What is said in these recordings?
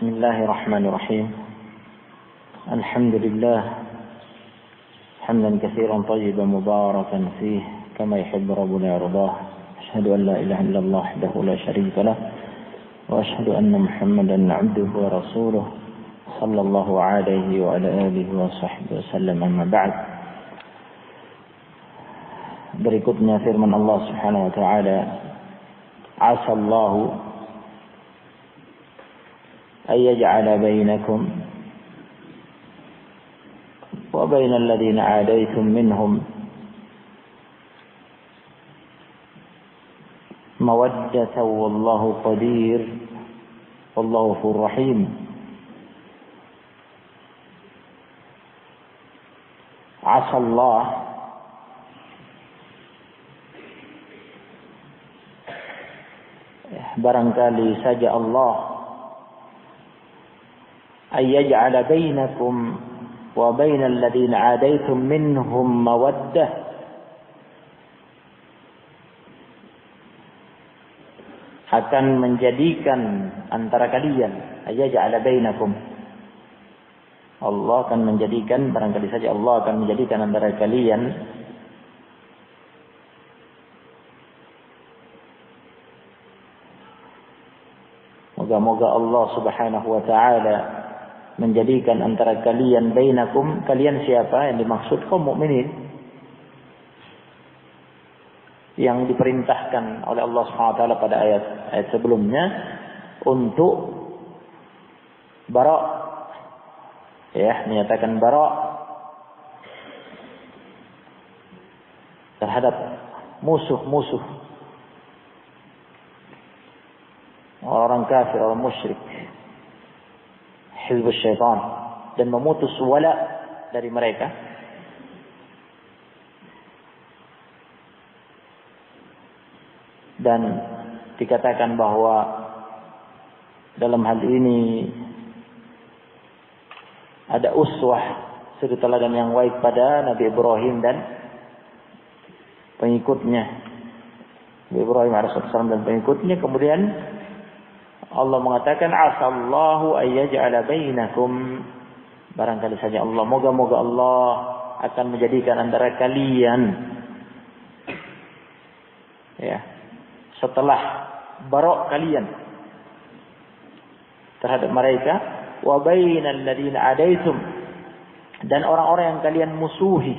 بسم الله الرحمن الرحيم. الحمد لله حمدا كثيرا طيبا مباركا فيه كما يحب ربنا يرضاه. أشهد أن لا إله إلا الله وحده لا شريك له وأشهد أن محمدا عبده ورسوله صلى الله عليه وعلى آله وصحبه وسلم. أما بعد. Berikutnya firman Allah Subhanahu wa taala, "Asallahu ay yaj'ala bainakum wa bainal ladzina 'adaitum minhum mawaddatan wallahu qadir wallahu ghafurur rahim." Asallah barangkali saja Allah ayyaj'ala bainakum wa bainal ladzina 'adaitum minhum mawaddah, akan menjadikan antara kalian, ayyaj'ala bainakum, Allah akan menjadikan, barangkali saja Allah akan menjadikan antara kalian moga-moga Allah Subhanahu wa taala menjadikan antara kalian bainakum, kalian siapa yang dimaksud? Kaum mukminin yang diperintahkan oleh Allah Subhanahu wa taala pada ayat sebelumnya untuk bara, menyatakan bara terhadap musuh-musuh orang kafir, orang musyrik, hizbus syaitan, dan memutus wala dari mereka. Dan dikatakan bahwa dalam hal ini ada uswah, suri teladan yang baik pada Nabi Ibrahim dan pengikutnya, Nabi Ibrahim alaihissalam dan pengikutnya. Kemudian Allah mengatakan, asallahu ayyaj'ala bainakum, barangkali saja Allah, moga-moga Allah akan menjadikan antara kalian, setelah barok kalian terhadap mereka, wa bainal ladzina adaitum, dan orang-orang yang kalian musuhi,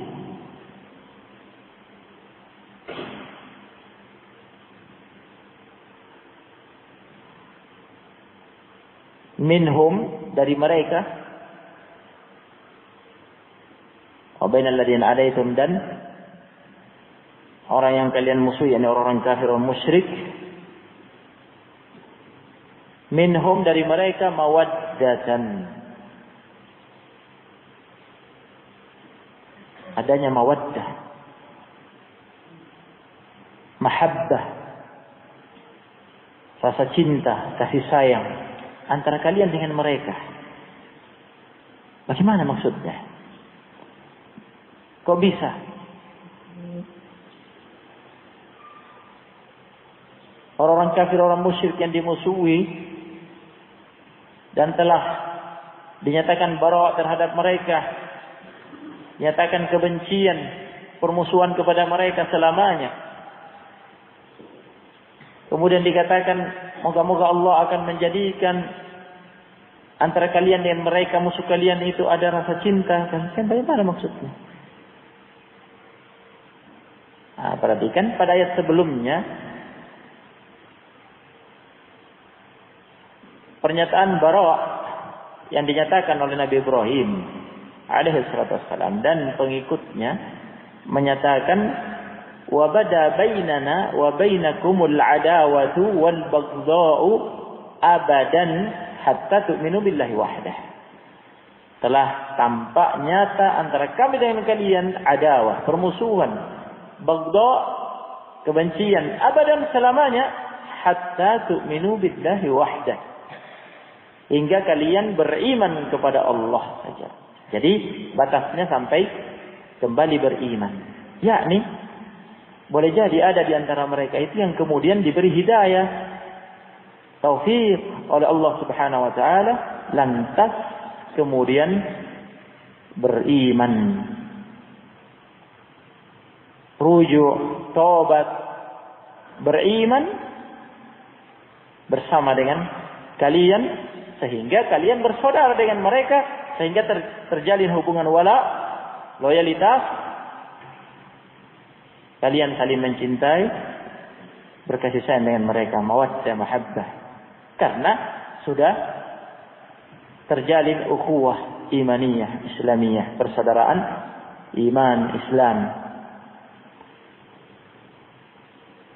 minhum, dari mereka, wa bainal ladzina adaitum, dan orang yang kalian musuhi, yakni orang-orang kafir dan musyrik, minhum, dari mereka, mawaddatan, adanya mawaddah, mahabbah, rasa cinta, kasih sayang antara kalian dengan mereka. Bagaimana maksudnya? Kok bisa? Orang-orang kafir, orang musyrik yang dimusuhi dan telah dinyatakan bara' terhadap mereka, dinyatakan kebencian, permusuhan kepada mereka selamanya. Kemudian dikatakan, moga-moga Allah akan menjadikan antara kalian dan mereka, musuh kalian itu, ada rasa cinta. Kan bagaimana maksudnya? Perhatikan pada ayat sebelumnya, pernyataan bara' yang dinyatakan oleh Nabi Ibrahim alaihissalam dan pengikutnya menyatakan, wa bada bainana wa bainakumul adawatu wal baghdha'u abadan hatta tu'minu billahi wahdah. Telah tampak nyata antara kami dengan kalian adawah, permusuhan, baghdha', kebencian, abadan, selamanya, hatta tu'minu billahi wahdah, hingga kalian beriman kepada Allah saja. Jadi batasnya sampai kembali beriman. Yakni boleh jadi ada di antara mereka itu yang kemudian diberi hidayah, taufik oleh Allah Subhanahu wa taala, lantas kemudian beriman, rujuk, taubat, beriman bersama dengan kalian sehingga kalian bersaudara dengan mereka, sehingga terjalin hubungan wala, loyalitas, kalian saling mencintai, berkasih sayang dengan mereka, mawaddah, mahabbah, karena sudah terjalin ukhuwah imaniyah, islamiyah, persaudaraan iman Islam.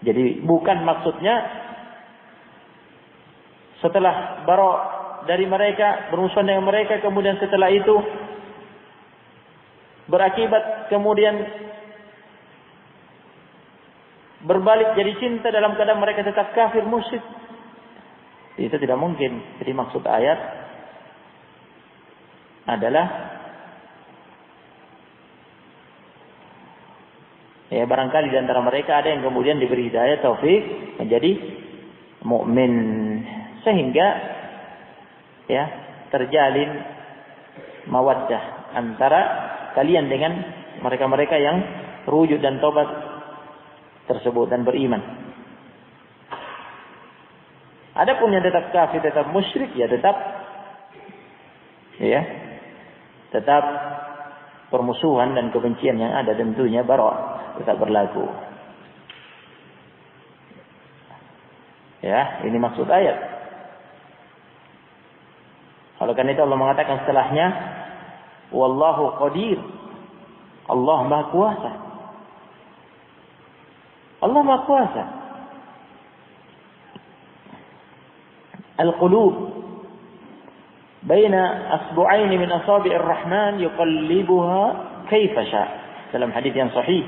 Jadi bukan maksudnya setelah bara' dari mereka, berurusan dengan mereka, kemudian setelah itu berakibat kemudian berbalik jadi cinta dalam keadaan mereka tetap kafir musyrik. Itu tidak mungkin. Jadi maksud ayat adalah ya barangkali di antara mereka ada yang kemudian diberi hidayah taufik menjadi mukmin, sehingga ya terjalin mawaddah antara kalian dengan mereka-mereka yang rujuk dan tobat tersebut dan beriman. Adapun yang tetap kafir, tetap musyrik, ya tetap permusuhan dan kebencian yang ada tentunya bara' tetap berlaku. Ya, ini maksud ayat. Oleh karena itu Allah mengatakan setelahnya, wallahu qadir. Allah Maha Kuasa. Allah Maha Kuasa. Al-qulub baina asbu'aini min asabi'ir rahman yuqallibuha kaifa sya'. Dalam hadis yang sahih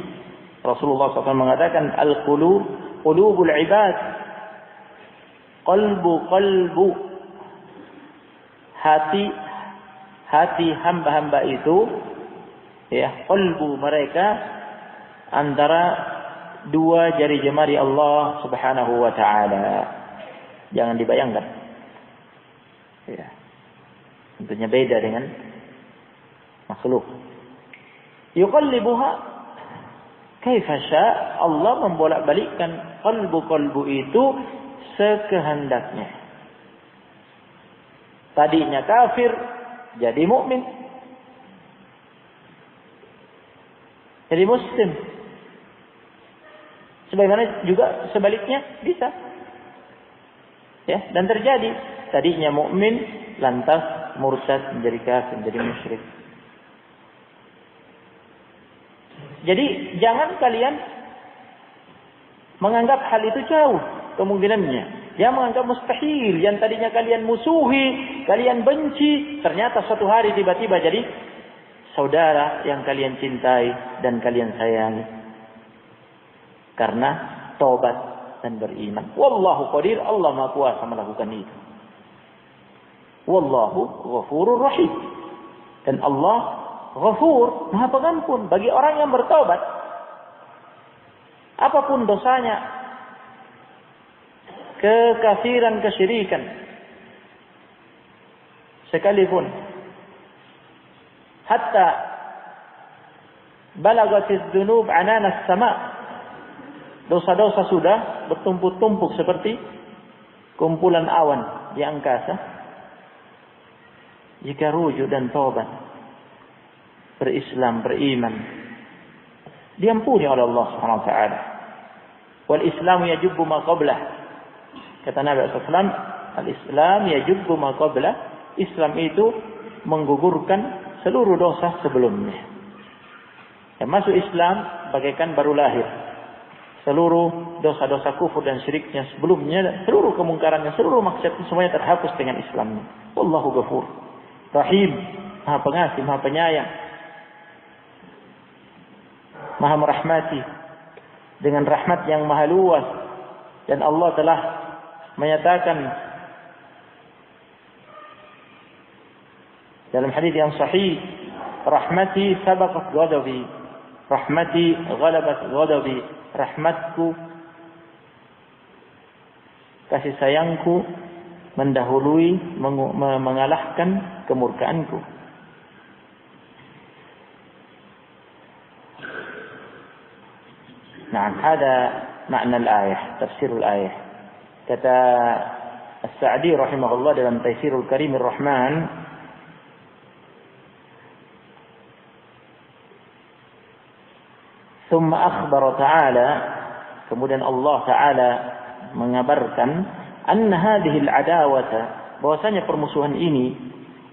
Rasulullah SAW mengatakan al-qulub qulubul ibad, qalbu hati hamba-hamba itu, ya, qalbu mereka antara dua jari jemari Allah Subhanahu wa taala. Jangan dibayangkan. Ya. Tentunya beda dengan makhluk. Yuqallibuha kaifa sya'. Allah membolak-balikkan qalbu itu sekehendaknya. Tadinya kafir jadi mukmin, jadi muslim. Sebagaimana juga sebaliknya bisa. Ya, dan terjadi tadinya mukmin lantas murtad menjadi kafir, menjadi musyrik. Jadi jangan kalian menganggap hal itu jauh kemungkinannya. Dia menganggap mustahil, yang tadinya kalian musuhi, kalian benci, ternyata suatu hari tiba-tiba jadi saudara yang kalian cintai dan kalian sayangi. Karena taubat dan beriman. Wallahu qadir, Allah Maha Kuasa melakukan itu. Wallahu ghafurur rahim. Dan Allah ghafur, Maha Pengampun bagi orang yang bertaubat. Apapun dosanya, kekafiran, kesyirikan, sekalipun hatta balagatiz dzunub ananas sama, dosa-dosa sudah bertumpuk-tumpuk seperti kumpulan awan di angkasa, jika rujuk dan taubat, berislam, beriman, diampuni oleh Allah Subhanahu wa taala. Wal Islamu yajubbu ma qablah. Kata Nabi SAW, al-Islam yajubbu ma qablah. Islam itu menggugurkan seluruh dosa sebelumnya. Yang masuk Islam bagaikan baru lahir. Seluruh dosa-dosa kufur dan syiriknya sebelumnya, seluruh kemungkarannya, seluruh maksiatnya semuanya terhapus dengan Islamnya. Wallahu ghafur rahim, Maha Pengasih, Maha Penyayang, Maha merahmati dengan rahmat yang maha luas. Dan Allah telah menyatakan dalam hadis yang sahih, rahmati sabaqat ghadabi, rahmati ghalabat ghadabi. Rahmatku, kasih sayangku mendahului, mengalahkan kemurkaanku. Nah, ada makna al-ayah, tafsir al-ayah. Kata As-Sa'di rahimahullah dalam Taisirul Karimir Rahman, "Tsumma akhbara ta'ala", kemudian Allah Ta'ala mengabarkan, "Anna hadhihi al-adawata", bahwasanya permusuhan ini,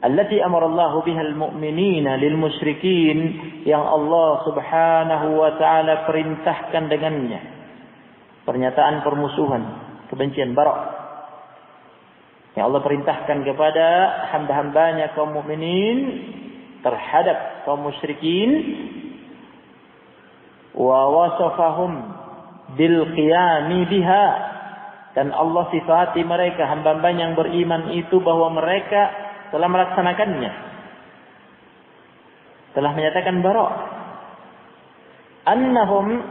allati amara Allah biha al-mu'minina lil musyrikin, yang Allah Subhanahu wa taala perintahkan dengannya. Pernyataan permusuhan, kebencian, bara'. Yang Allah perintahkan kepada hamba-hambanya kaum mukminin terhadap kaum musyrikin, wa wasafahum bil qiyami biha, dan Allah sifati mereka hamba-hambanya yang beriman itu bahwa mereka telah melaksanakannya, telah menyatakan bara'. Annahum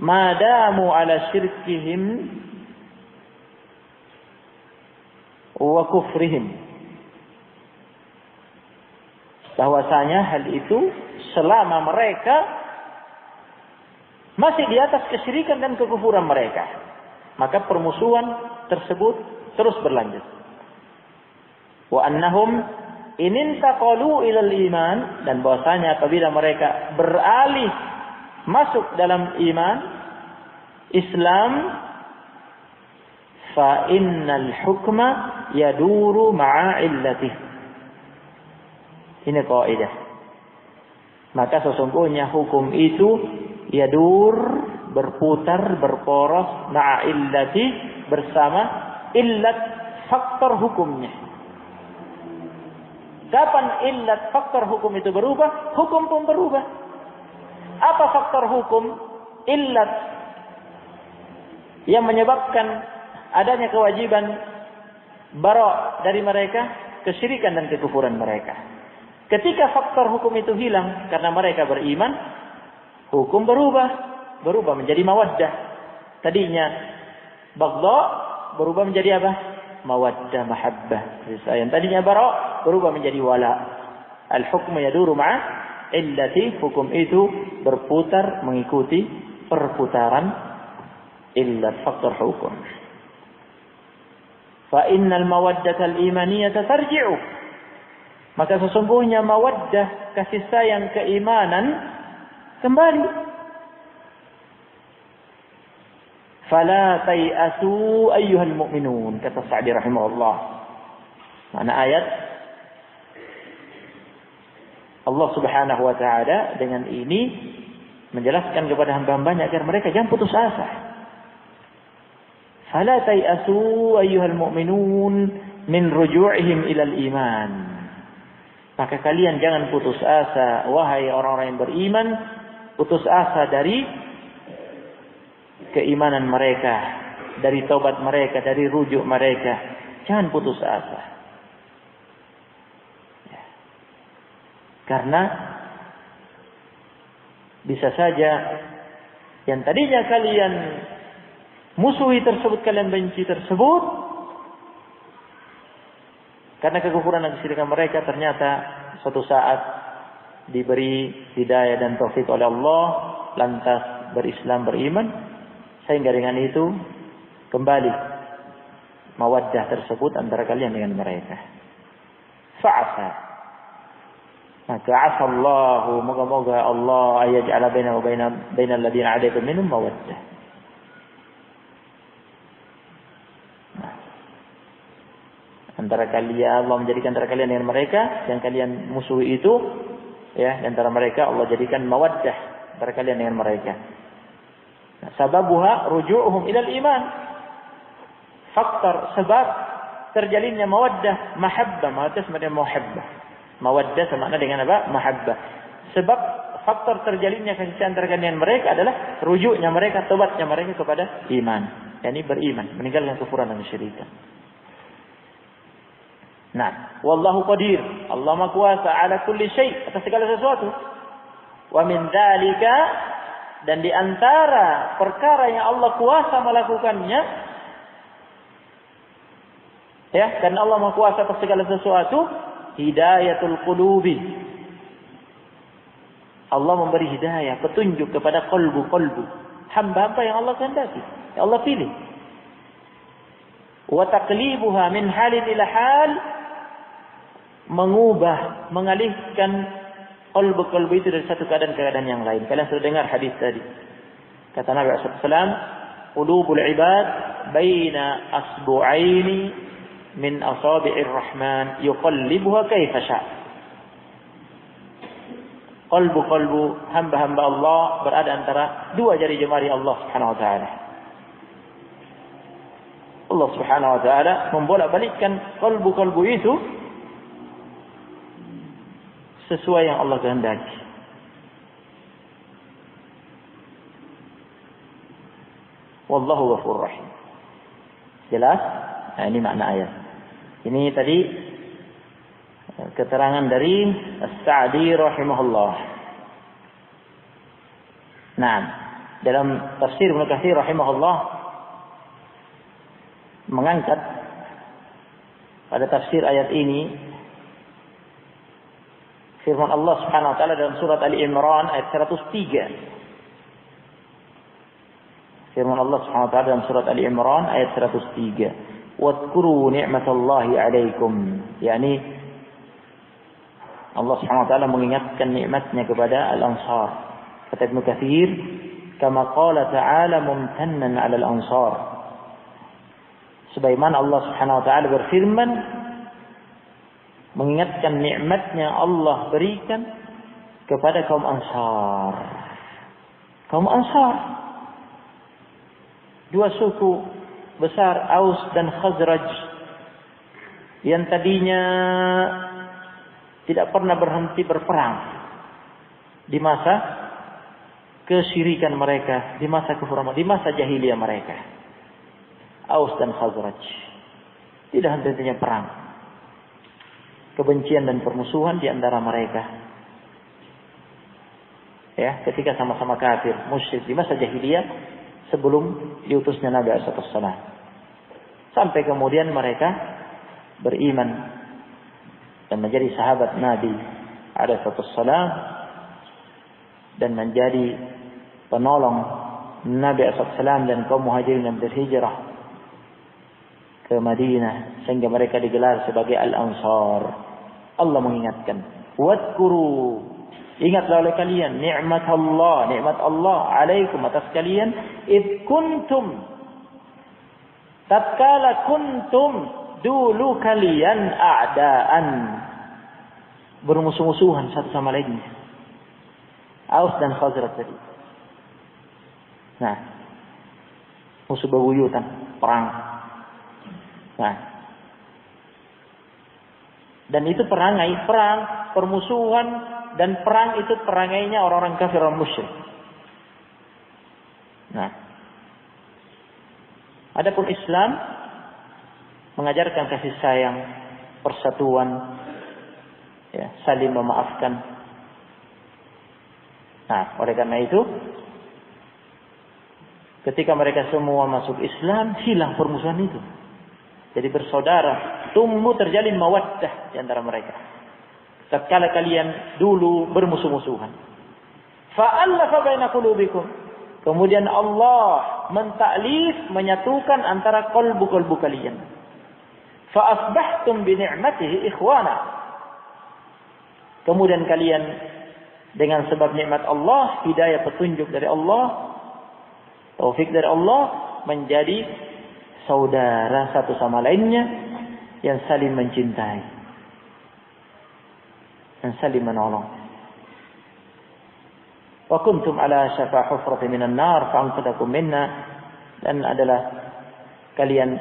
madamu ala syirkihim wa kufrihim, bahwasanya hal itu selama mereka masih di atas kesyirikan dan kekufuran mereka, maka permusuhan tersebut terus berlanjut. Wa annahum in intaqalu ilal iman, dan bahwasanya apabila mereka beralih masuk dalam iman Islam, fa innal hukma yaduru ma'a illatih. Ini kaidah. Maka sesungguhnya hukum itu yadur, berputar, berporos, ma'a illatih, bersama illat, faktor hukumnya. Kapan illat faktor hukum itu berubah, hukum pun berubah. Apa faktor hukum? Illat yang menyebabkan adanya kewajiban bara' dari mereka, kesyirikan dan kekufuran mereka. Ketika faktor hukum itu hilang karena mereka beriman, hukum berubah menjadi mawaddah. Tadinya baghdha berubah menjadi apa? Mawaddah, mahabbah. Yang tadinya bara' berubah menjadi wala. Al-hukmu yaduru ma'a illati, hukum itu berputar mengikuti perputaran illat, faktor hukum. Fa innal mawaddatal imaniyata tarji'u, maka sesungguhnya mawaddah, kasih sayang keimanan, kembali. Fala tai'asu ayyuhal mu'minun, kata Sa'di rahimahullah. Mana ayat Allah Subhanahu wa taala dengan ini menjelaskan kepada hamba-hambanya agar mereka jangan putus asa. Fala tai'asu ayyuhal mu'minun min ruju'ihim ilal iman. Maka kalian jangan putus asa, wahai orang-orang yang beriman, putus asa dari keimanan mereka, dari taubat mereka, dari rujuk mereka. Jangan putus asa. Ya. Karena bisa saja yang tadinya kalian musuhi tersebut, kalian benci tersebut, karena kekufuran dan kesyirikan mereka, ternyata suatu saat diberi hidayah dan taufik oleh Allah, lantas berislam, beriman, sehingga dengan itu kembali mawaddah tersebut antara kalian dengan mereka. Fa'asa, maka asallahu, moga-moga Allah ayaj'ala baina wa bainal ladzina 'adaitum minhum mawaddah. Antara kalian, Allah menjadikan antara kalian dengan mereka yang kalian musuhi itu, ya, antara mereka Allah jadikan mawaddah antara kalian dengan mereka. Nah, sababuha ruju'uhum ilal iman. Faktor sebab terjalinnya mawaddah, mahabbah, mawaddah sama dengan muhabbah. Mawaddah sama dengan apa? Mahabbah. Sebab faktor terjalinnya kasih sayang antara kalian dengan mereka adalah rujuknya mereka, taubatnya mereka kepada iman. yakni beriman, meninggalkan kufuran dan kesyirikan. Nah, wallahu qadir, Allah Maha Kuasa ala kulli syai', atas segala sesuatu. Wa min dzalika, dan di antara perkara yang Allah kuasa melakukannya, Ya, karena Allah Maha Kuasa atas segala sesuatu. Hidayatul qulubi. Allah memberi hidayah, petunjuk kepada qalbu-qalbu hamba-hamba yang Allah kehendaki, yang Allah pilih. Wa taqlibuha min halin ila hal, mengubah, mengalihkan qalbu-qalbu itu dari satu keadaan ke keadaan yang lain. Kalian sudah dengar hadis tadi. Kata Nabi sallallahu alaihi wasallam, qulubul ibad baina asbu'aini min asabi'ir rahman yuqallibuha kaifa syaa. Qalbu-qalbu hamba-hamba Allah berada antara dua jari jemari Allah Subhanahu wa taala. Allah Subhanahu wa taala membolak-balikkan qalbu-qalbu itu sesuai yang Allah kehendaki. Wallahu ghafurur rahim. Jelas? Nah, ini makna ayat. Ini tadi keterangan dari As-Sa'di rahimahullah. Nah, dalam tafsir Ibnu Katsir rahimahullah mengangkat pada tafsir ayat ini firman Allah Subhanahu wa taala dalam surat Ali Imran ayat 103. Firman Allah Subhanahu wa taala dalam surat Ali Imran ayat 103. Wadhkuru ni'matallahi 'alaikum. yakni Allah Subhanahu wa taala mengingatkan nikmatnya kepada Al-Ansar. Kata Ibnu Katsir, kama qala ta'ala mumtannan 'ala al-ansar. Sebagaimana Allah Subhanahu wa taala berfirman mengingatkan nikmatnya Allah berikan kepada kaum Ansar. Kaum Ansar, dua suku besar, Aus dan Khazraj, yang tadinya tidak pernah berhenti berperang di masa kesyirikan mereka, di masa kekufuran, di masa jahiliyah mereka. Aus dan Khazraj tidak henti-hentinya perang, kebencian dan permusuhan di antara mereka. Ya, ketika sama-sama kafir, musyrik di masa jahiliyah sebelum diutusnya Nabi SAW. Sampai kemudian mereka beriman dan menjadi sahabat Nabi SAW dan menjadi penolong Nabi SAW dan kaum muhajirin yang berhijrah ke Madinah sehingga mereka digelar sebagai Al-Ansar. Allah mengingatkan, wadhkuru, ingatlah oleh kalian nikmat Allah alaikum atas kalian, id kuntum, tatkala kuntum, dulu kalian a'daan, bermusuh-musuhan satu sama lainnya. Aus dan Khazraj tadi. Nah, musuh bebuyutan, perang. Nah, dan itu perang, permusuhan dan perang itu perangainya orang-orang kafir, orang musyrik. Nah, adapun Islam mengajarkan kasih sayang, persatuan, ya, saling memaafkan. Nah, oleh karena itu, ketika mereka semua masuk Islam, hilang permusuhan itu. Jadi bersaudara, tumbuh terjalin mawaddah di antara mereka. Tatkala kalian dulu bermusuh-musuhan, fa'alafa baina qulubikum, kemudian Allah mentaklif, menyatukan antara qalbu-qalbu kalian. Fa'asbahtum bi ni'matihi ikhwana, kemudian kalian dengan sebab nikmat Allah, hidayah petunjuk dari Allah, taufik dari Allah, menjadi saudara satu sama lainnya yang saling mencintai dan saling menolong. Wa kuntum ala syafa hufratin minan nar fa'anqadhakum minna, dan adalah kalian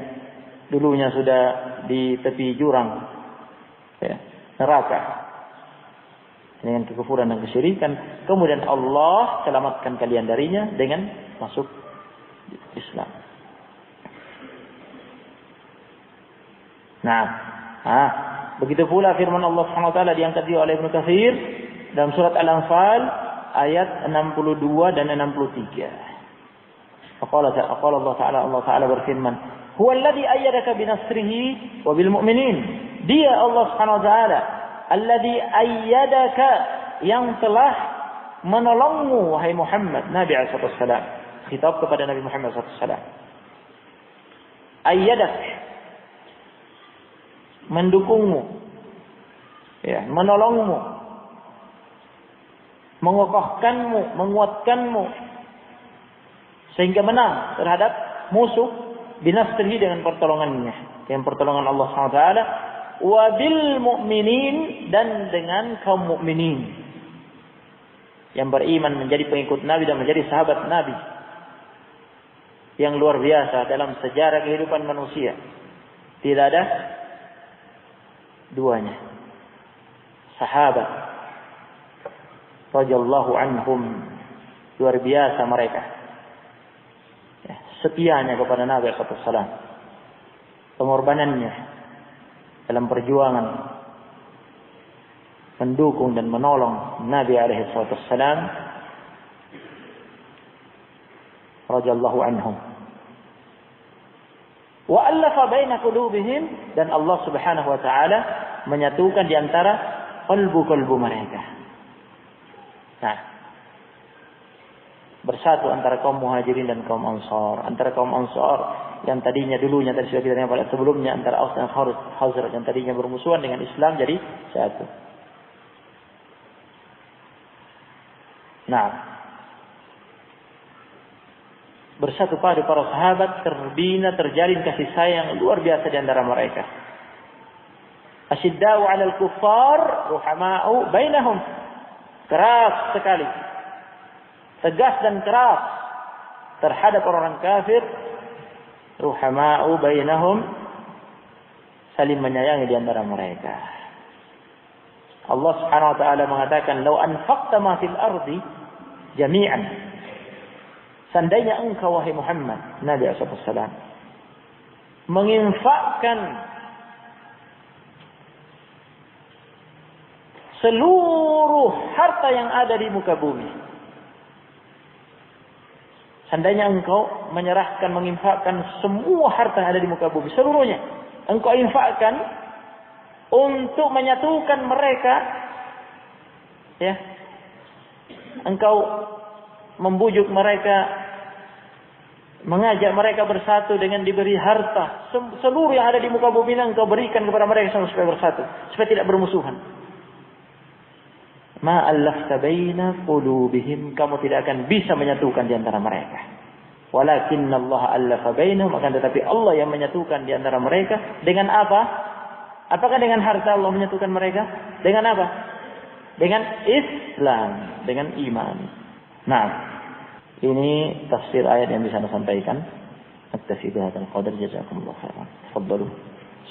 dulunya sudah di tepi jurang, ya, neraka dengan kekufuran dan kesyirikan, kemudian Allah selamatkan kalian darinya dengan masuk Islam. Nah, begitu pula firman Allah Subhanahu wa taala diangkat oleh Ibnu Katsir dalam surat Al-Anfal ayat 62 dan 63. Allah Taala berfirman, Huwallazi ayyadaka binasrihi wa bil mu'minin. Dia Allah Subhanahu wa taala, alladzi ayyadaka, yang telah menolongmu wahai Muhammad Nabi sallallahu alaihi wasallam. Khitab kepada Nabi Muhammad sallallahu alaihi wasallam. Ayyadak, mendukungmu, ya, menolongmu, mengokohkanmu, menguatkanmu sehingga menang terhadap musuh binasrihi, dengan pertolongannya, dengan pertolongan Allah Subhanahu wa taala, wa bil mu'minin, dan dengan kaum mukminin yang beriman, menjadi pengikut Nabi dan menjadi sahabat Nabi yang luar biasa dalam sejarah kehidupan manusia. Tidak ada duanya. Sahabat radhiyallahu anhum, luar biasa mereka, ya, setianya kepada Nabi sallallahu alaihi wasallam, pengorbanannya dalam perjuangan mendukung dan menolong Nabi alaihi wasallam radhiyallahu anhum. Wa allafa baina qulubihim, dan Allah Subhanahu wa taala menyatukan di antara qalbu-qalbu mereka. Nah, bersatu antara kaum Muhajirin dan kaum Ansar, antara kaum Ansar yang tadinya dulunya tadi sudah kita dengar pada sebelumnya, antara Aus dan Khazraj yang tadinya bermusuhan dengan Islam jadi satu. Nah, bersatu padu para sahabat, terbina, terjalin kasih sayang luar biasa di antara mereka. Asyidda'u 'alal kuffar, ruhama'u bainahum. Keras sekali, tegas dan keras terhadap orang kafir. Ruhama'u bainahum, saling menyayangi di antara mereka. Allah Subhanahu wa taala mengatakan, "Lau anfaqta ma fil ardi jami'an." Seandainya engkau wahai Muhammad Nabi sallallahu alaihi wasallam menginfakkan seluruh harta yang ada di muka bumi. Seandainya engkau menyerahkan, menginfakkan semua harta yang ada di muka bumi, seluruhnya engkau infakkan untuk menyatukan mereka, ya, engkau membujuk mereka, mengajak mereka bersatu dengan diberi harta, seluruh yang ada di muka bumi engkau berikan kepada mereka supaya bersatu, supaya tidak bermusuhan. Ma allafta baina qulubihim, kamu tidak akan bisa menyatukan di antara mereka. Walakinna Allah allafa bainahum, akan tetapi Allah yang menyatukan di antara mereka. Dengan apa? Apakah dengan harta Allah menyatukan mereka? Dengan apa? Dengan Islam, dengan iman. Nah, ini tafsir ayat yang bisa saya sampaikan. Aktafi bihadzal qadar, jazakumullahu khairan. Tafadhalu.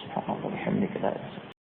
Subhanallah wa bihamdihi.